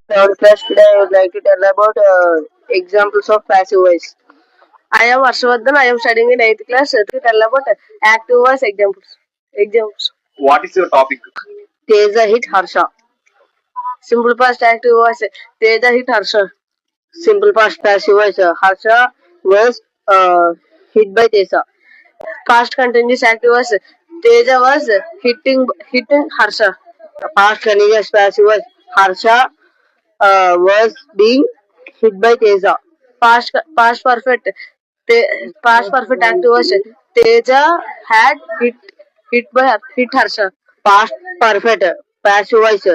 Class today I would like to tell about examples of passive voice. I am Harshvardhan. I am studying in 8th class. To tell about active voice examples. Examples. What is your topic? Teja hit Harsha. Simple past active voice. Teja hit Harsha. Simple past passive voice. Harsha was hit by Teja. Past continuous active voice. Teja was hitting Harsha. Past continuous passive voice. Harsha was being hit by Teja. Past perfect. Past perfect active voice. Teja had hit Harsha. Past perfect passive voice.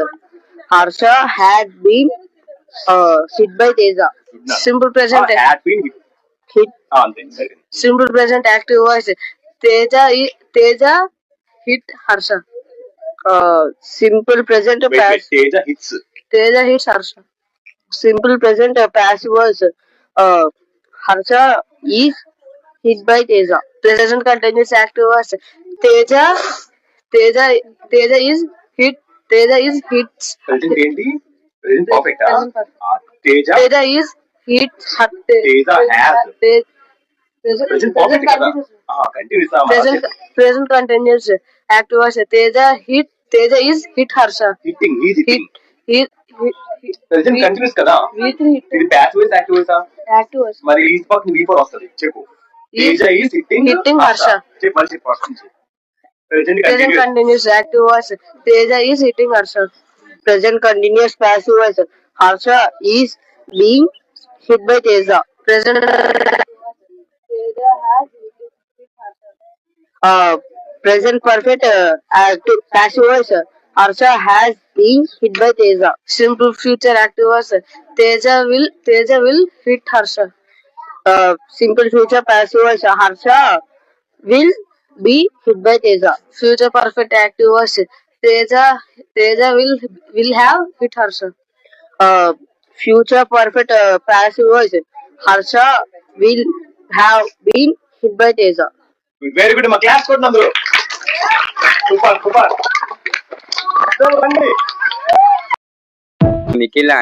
Harsha had been hit by Teja. Simple present. Had been Hit. hit. Simple present active voice. Teja hit Harsha. Simple present Wait, Teja hits. Teja hits Harsha. Simple present passive voice. Harsha is hit by Teja. Present continuous active voice. Teja Teja Teja is hit. Teja is hits. Present ఏంటి? Present perfect. Present perfect. Teja. Teja is hit. Teja has. Present perfect కదా? Continuous. Present continuous active voice. Teja is hit Harsha. Hitting. He is hitting. Hit. Present continuous కదా? ఇది passive voice active voice Active voice. మరి ఈ పక్కన V4 వస్తది. చెప్పు. Teja is hitting Harsha. చెప్పు మళ్ళీ చెప్పు. Present continuous active voice. Teja is hitting Harsha. Present continuous passive voice. Harsha is being hit by Teja. Present Teja has hit Harsha. Present perfect active passive voice. Harsha has been hit by Teja. Simple future active voice. Teja will hit Harsha. Simple future passive voice. Harsha will be hit by Teja. Future perfect active voice. Teja will have hit Harsha. Future perfect passive voice. Harsha will have been hit by Teja. Very good. మా class కొట్టిన అందరూ. Super. Nikhil